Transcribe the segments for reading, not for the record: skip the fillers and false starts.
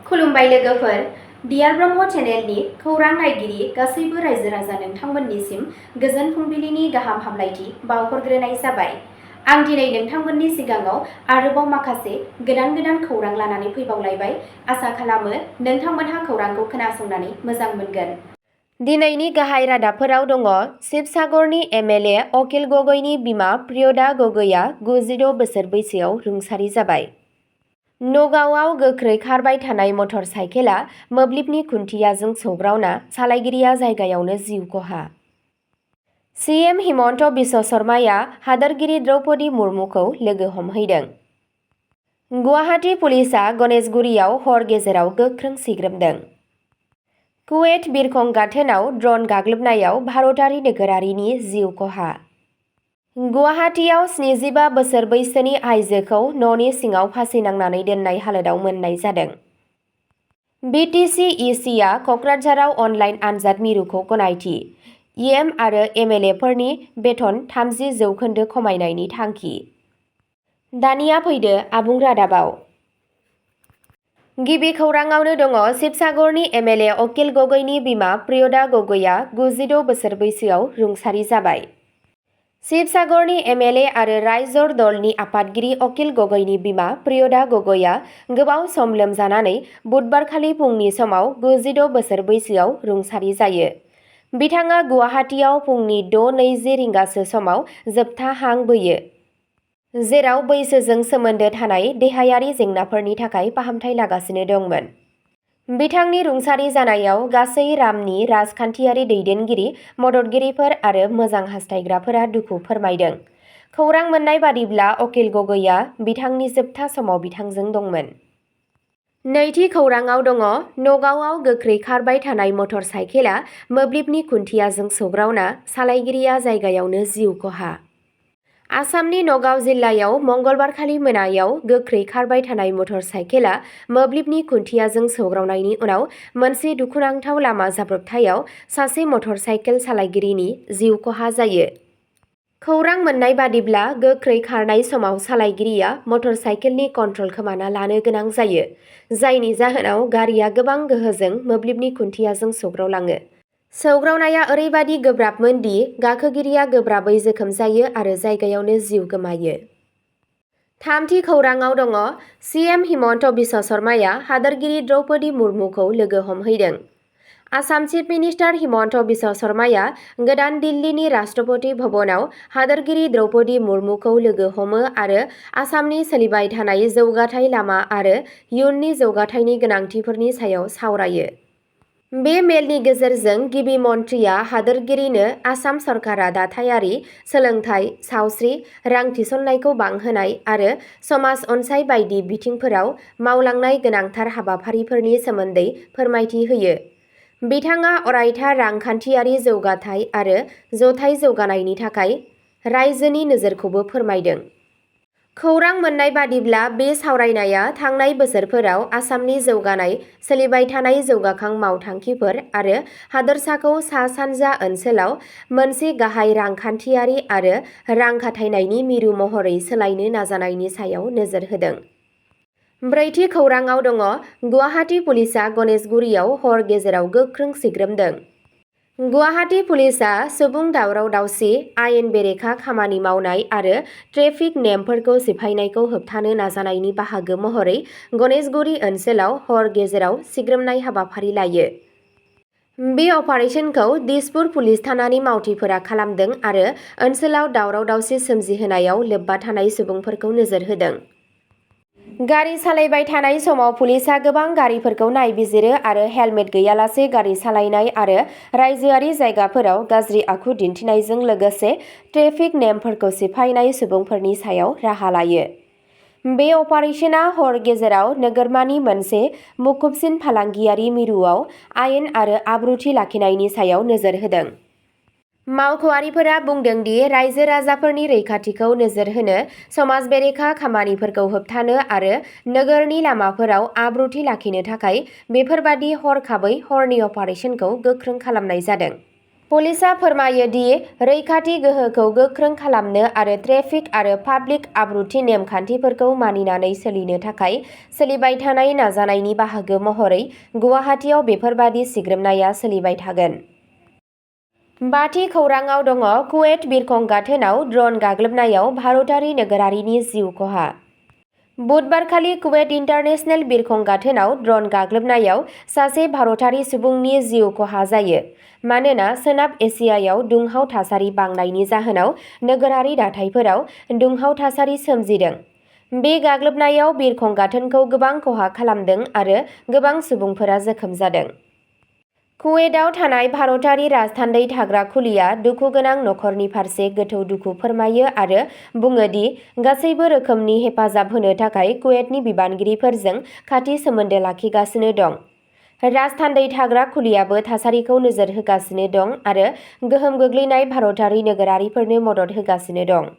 खुलुमबाय लोगोफोर, डियार ब्रह्म चेनेलनि खौरां नायगिरि गासैबो रायजो राजा नोंथांमोननिसिम गोजोन फुंबिलिनि गाहाम हामलायथि बावहरग्रोनाय जाबाय। आं दिनै नोंथांमोननि सिगाङाव आरोबाव माखासे गोदान खौरां लानानै फैबावलायबाय। आसा खालामो नोंथांमोनहा खौरांखौ खोनासंनानै मोजां मोनगोन। दिनैनि गाहाय रादाबफोराव दङ शिबसागरनि एमएलए अकिल गगैनि बिमा प्रियदा गगैआ 96 बोसोर बैसोआव रुंसारि जाबाय। नगावआव गोख्रै खारबाय थानाय मटर साइकेला मोब्लिबनि खुन्थियाजों सौग्रावना सालायगिरिया जायगायावनो जिउ खहा। सीएम हिमन्त बिश्व शर्माया हादोरगिरि द्रौपदी मुर्मुखौ लोगो हमहैदों। गुवाहाटी पुलिसआ गणेशगुरियाव हर गेजेराव गोख्रों सिग्रोमदों। कुवेत बिरखं गाथोनाव ड्रन गाग्लोबनायाव भारतारि नोगोरारिनि जिउ खहा। गुवाहाटीआव 75 बोसोर बैसोनि आइजोखौ न'नि सिङाव फासि नांनानै दोननाय हालोदाव मोननाय जादों। BTC-ECआ कक्राझाराव अनलाइन आनजाद मिरुखौ गनायथि। EM आरो MLAफोरनि बेथन 30% खमायनायनि थांखि। दानिया फैदो आबुं रादाबाव। गिबि खौराङावनो दङ शिबसागरनि एमएलए अकिल गगैनि बिमा प्रियदा गगैआ 96 बोसोर बैसोआव रुंसारि जाबाय। शिबसागरनि एमएलए आरो रायजर दलनि आफादगिरि अकिल गगैनि बिमा प्रियदा गगैआ गोबाव सम लोमजानानै बुधबारखालि फुंनि समाव 96 बोसोर बैसोआव रुंसारि जायो। बिथाङा गुवाहाटीआव फुंनि 6:20 रिंगासो समाव जोबथा हां बोयो, जेराव बैसोजों सोमोन्दो थानाय देहायारि जेंनाफोरनि थाखाय फाहामथाय लागासिनो दंमोन। बिथांनि रुंसारि जानायाव गासै रामनि राजखान्थियारि दैदेनगिरि, मददगिरिफोर आरो मोजां हास्थायग्राफोरा दुखु फोरमायदों। खौरां मोन्नाय बादिब्ला अकिल गगैआ बिथांनि जोबथा समाव बिथांजों दंमोन। नैथि खौराङाव दङ नगावआव गोख्रै खारबाय थानाय मटर साइकेला मोब्लिबनि खुन्थियाजों सौग्रावना सालायगिरिया जायगायावनो जिउ खहा। आसामनि नगाव जिल्लायाव मंगलबारखालि मोनायाव गोख्रै खारबाय थानाय मटर साइकेला मोब्लिबनि खुन्थियाजों सौग्रावनायनि उनाव मोनसे दुखुनांथाव लामा जाब्रबथायाव सासे मटर साइकेल सालायगिरिनि जिउ खहा जायो। खौरां मोन्नाय बादिब्ला गोख्रै खारनाय समाव सालायगिरिया मटर साइकेलनि कन्ट्रल खोमाना लानो गोनां जायो, जायनि जाहोनाव गारिया गोबां गोहोजों मोब्लिबनि खुन्थियाजों सौग्रावलाङो। सौग्रावनाया ओरैबादि गोब्राबमोन दि गाखोगिरिया गोब्राबै जोखोम जायो आरो जायगायावनो जिउ गोमायो। थामथि खौराङाव दङ सीएम हिमन्त बिश्व शर्माया हादोरगिरि द्रौपदी मुर्मुखौ लोगो हमहैदों। आसाम चिफ मिनिस्टार हिमन्त बिश्व शर्माया गोदान दिल्लीनि राष्ट्रपति भवनाव हादोरगिरि द्रौपदी मुर्मुखौ लोगो हमो आरो आसामनि सोलिबाय थानाय जौगाथाय लामा आरो इयुननि जौगाथायनि गोनांथिफोरनि सायाव सावरायो। बे मेलनि गेजेरजों गिबि मन्थ्रिया हादोरगिरिनो आसाम सरकारा दाथायारि, सोलोंथाइ, सावस्रि, रां थिसननायखौ बांहोनाय आरो समाज अनसाय बायदि बिथिंफोराव मावलांनाय गोनांथार हाबाफारिफोरनि सोमोन्दै फोरमायथि होयो। बिथाङा अरायथा रांखान्थियारि जौगाथाय आरो जथाय जौगानायनि थाखाय रायजोनि नोजोरखौबो फोरमायदों। खौरां मोन्नाय बादिब्ला बे सावरायनाया थांनाय बोसोरफोराव आसामनि जौगानाय, सोलिबाय थानाय जौगाखां मावथांखिफोर आरो हादोरसाखौ सा-सानजा ओनसोलाव मोनसे गाहाय रांखान्थियारि आरो रां खाथायनायनि मिरु महरै सोलायनो नाजानायनि सायाव नोजोर होदों। ब्रैथि खौराङाव दङ गुवाहाटी पुलिसआ गणेशगुरियाव हर गेजेराव गोख्रों सिग्रोमदों। गुवाहाटी पुलिसआ सुबुं दावराव-दावसि, आयेन बेरेखा खामानि मावनाय आरो ट्रेफिक नेमफोरखौ सिफायनायखौ होबथानो नाजानायनि बाहागो महरै गणेशगुरि ओनसोलाव हर गेजेराव सिग्रोमनाय हाबाफारि लायो। बे अपारेसनखौ दिसपुर पुलिस थानानि मावथिफोरा खालामदों आरो ओनसोलाव दावराव-दावसि सोमजिहोनायाव लोब्बा थानाय सुबुंफोरखौ नोजोर होदों। गारि सालायबाय थानाय समाव पुलिसआ गोबां गारिफोरखौ नायबिजिरो आरो हेलमेट गैयालासे गारि सालायनाय आरो रायजोआरि जायगाफोराव गाज्रि आखु दिन्थिनायजों लोगोसे ट्रेफिक नेमफोरखौ सिफायनाय सुबुंफोरनि सायाव राहा लायो। बे अपारेसनआ हर गेजेराव नोगोरमानि मोनसे मुखुबसिन फालांगियारि मिरुआव आयेन आरो आब्रुथि लाखिनायनि सायाव नोजोर होदों। मावख'आरिफोरा बुंदों दि रायजो-राजाफोरनि रैखाथिखौ नोजोर होनो, समाज बेरेखा खामानिफोरखौ होबथानो आरो नोगोरनि लामाफोराव आब्रुथि लाखिनो थाखाय बेफोरबादि हरखाबै हरनि अपारेसनखौ गोख्रों खालामनाय जादों। पुलिसआ फोरमायो दि रैखाथि गोहोखौ गोख्रों खालामनो आरो ट्रेफिक आरो पाब्लिक आब्रुथि नेमखान्थिफोरखौ मानिनानै सोलिनो थाखाय सोलिबाय थानाय नाजानायनि बाहागो महरै गुवाहाटीआव बेफोरबादि सिग्रोमनाया सोलिबाय थागोन। बाथि खौराङाव दङ कुवेत बिरखं गाथोनाव ड्रन गाग्लोबनायाव भारतारि नोगोरारिनि जिउ खहा। बुधबारखालि कुवेत इन्टारनेशनेल बिरखं गाथोनाव ड्रन गाग्लोबनायाव सासे भारतारि सुबुंनि जिउ खहा जायो मानोना सोनाब एसियायाव दुंहाव थासारि बांनायनि जाहोनाव नोगोरारि दाथायफोराव दुंहाव थासारि सोमजिदों। बे गाग्लोबनायाव बिरखं गाथोनखौ गोबां खहा खालामदों आरो गोबां सुबुंफोरा जोखोम जादों। कुवेतआव थानाय भारतारि राजथान्दै थाग्रा खुलिया दुखुगोनां नखरनि फारसे गोथौ दुखु फोरमायो आरो बुङो दि गासैबो रोखोमनि हेफाजाब होनो थाखाय कुवेतनि बिबानगिरिफोरजों खाथि सोमोन्दो लाखिगासिनो दं। राजथान्दै थाग्रा खुलियाबो थासारिखौ नोजोर होगासिनो दं आरो गोहोम गोग्लैनाय भारतारि नोगोरारिफोरनो मदद होगासिनो दं।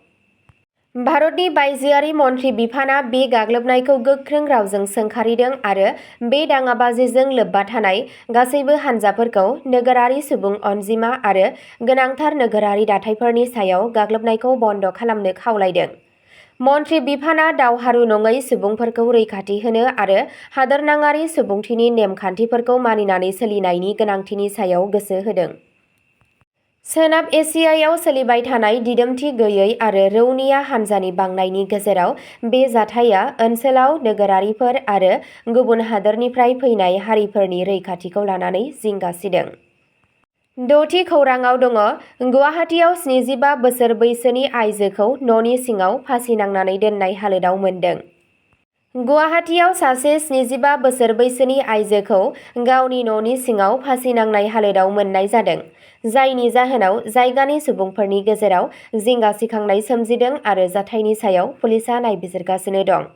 भारतनि बायजोआरि मन्थ्रि बिफाना बे गाग्लोबनायखौ गोख्रों रावजों सोंखारिदों आरो बे दाङाबाजिजों लोब्बा थानाय गासैबो हान्जाफोरखौ नोगोरारि सुबुं अनजिमा आरो गोनांथार नोगोरारि दाथायफोरनि सायाव गाग्लोबनायखौ बन्द खालामनो खावलायदों। मन्थ्रि बिफाना दावहारु नङै सुबुंफोरखौ रैखाथि होनो आरो हादोरनाङारि सुबुंथिनि नेमखान्थिफोरखौ मानिनानै सोलिनायनि गोनांथिनि सायाव गोसो होदों। सोनाब एसियायाव सोलिबाय थानाय दिदोमथि गैयै आरो रौनिया हान्जानि बांनायनि गेजेराव बे जाथाया ओनसोलाव नोगोरारिफोर आरो गुबुन हादोरनिफ्राय फैनाय हारिफोरनि रैखाथिखौ लानानै जिंगा सिदों। द'थि खौराङाव दङ गुवाहाटीआव 75 बोसोर बैसोनि आइजोखौ न'नि सिङाव फासि नांनानै दोननाय हालोदाव मोन्दों। गुवाहाटीआव सासे 75 बोसोर बैसोनि आइजोखौ गावनि न'नि सिङाव फासि नांनाय हालोदाव मोन्नाय जादों, जायनि जाहोनाव जायगानि सुबुंफोरनि गेजेराव जिंगा सिखांनाय सोमजिदों आरो जाथायनि सायाव पुलिसआ नायबिजिरगासिनो दं।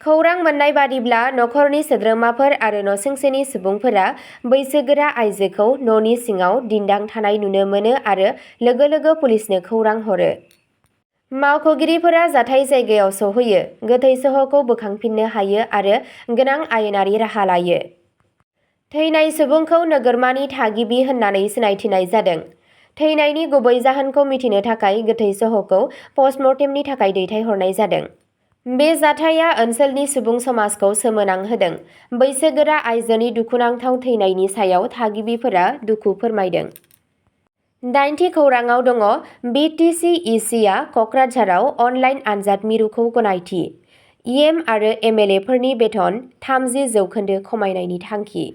खौरां मोन्नाय बादिब्ला नखरनि सोद्रोमाफोर आरो नसुंसेनि सुबुंफोरा बैसोगोरा आइजोखौ न'नि सिङाव दिन्दां थानाय नुनो मोनो आरो लोगो लोगो पुलिसनो खौरां हरो। मावख'गिरिफोरा जाथाय जायगायाव सौहैयो, गोथै सह'खौ बोखांफिननो हायो आरो गोनां आयेनारि राहा लायो। थैनाय सुबुंखौ नोगोरमानि थागिबि होननानै सिनायथिनाय जादों। थैनायनि गुबै जाहोनखौ मिथिनो थाखाय गोथै सह'खौ पस्टमर्टेमनि थाखाय दैथायहरनाय जादों। बे जाथाया ओनसोलनि सुबुं समाजखौ सोमोनांहोदों। बैसोगोरा आइजोनि दुखुनांथाव थैनायनि सायाव थागिबिफोरा दुखु फोरमायदों। 8थि खौराङाव दङ BTC इसिआ कक्राझाराव अनलाइन आनजाद मिरुखौ गनायथि। EM आरो MLA फोरनि बेथन 30% खमायनायनि थांखि।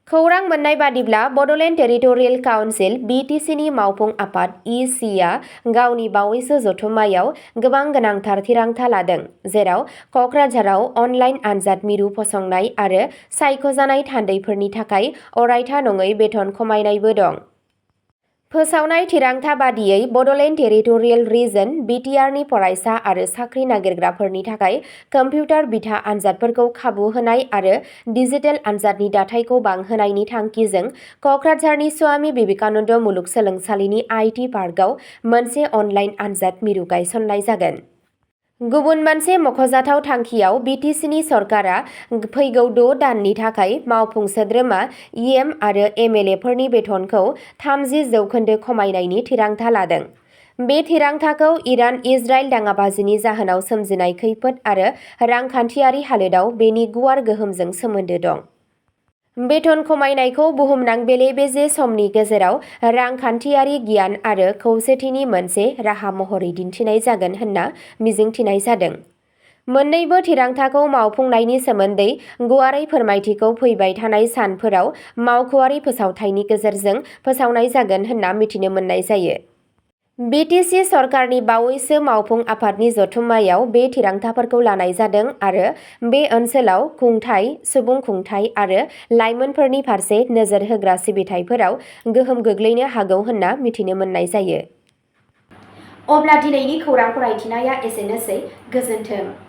खौरां मोन्नाय बादिब्ला बड'लेण्ड टेरिटरियेल काउन्सिल BTCनि मावफुं आफाद ECआ गावनि बावैसो जथुम्मायाव गोबां गोनांथार थिरांथा लादों, जेराव कक्राझाराव अनलाइन आनजाद मिरु फसंनाय आरो सायख'जानाय थान्दैफोरनि थाखाय अरायथा नङै बेथन खमायनायबो दं। फोसावनाय थिरांथा बादियै बड'लेण्ड टेरिटरियेल रिजन BTRनि फरायसा आरो साख्रि नागिरग्राफोरनि थाखाय कम्पिउटार बिथा आनजादफोरखौ खाबु होनाय आरो डिजिटेल आनजादनि दाथायखौ बांहोनायनि थांखिजों कक्राझारनि स्वामी विवेकानन्द मुलुगसोलोंसालिनि IT पार्कआव मोनसे अनलाइन आनजाद मिरु गायसननाय जागोन। गुबुन मोनसे मख'जाथाव थांखियाव BTCनि सरकारा फैगौ 6 दाननि थाखाय मावफुं सोद्रोमा EM आरो MLA फोरनि बेथनखौ 30% खमायनायनि थिरांथा लादों। बे थिरांथाखौ इरान-इजराइल दाङाबाजिनि जाहोनाव सोमजिनाय खैफोद आरो रांखान्थियारि हालोदाव बेनि गुवार गोहोमजों सोमोन्दो दं। बेथन खमायनायखौ बुहुमनां बेले-बेजे समनि गेजेराव रांखान्थियारि गियान आरो खौसेथिनि मोनसे राहा महरै दिन्थिनाय जागोन होनना मिजिंथिनाय जादों। मोन्नैबो थिरांथाखौ मावफुंनायनि सोमोन्दै गुवारै फोरमायथिखौ फैबाय थानाय सानफोराव मावख'आरि फोसावथायनि गेजेरजों फोसावनाय जागोन होनना मिथिनो मोननाय जायो। BTC सरकारनि बावैसो मावफुं आफादनि जथुम्मायाव बे थिरांथाफोरखौ लानाय जादों आरो बे ओनसोलाव खुंथाय, सुबुं खुंथाय आरो लाइमोनफोरनि फारसे नोजोर होग्रा सिबिथायफोराव गोहोम गोग्लैनो हागौ होनना मिथिनो मोननाय जायो। अब्ला दिनैनि खौरां फरायथिनाया एसेनोसै। गोजोन्थों।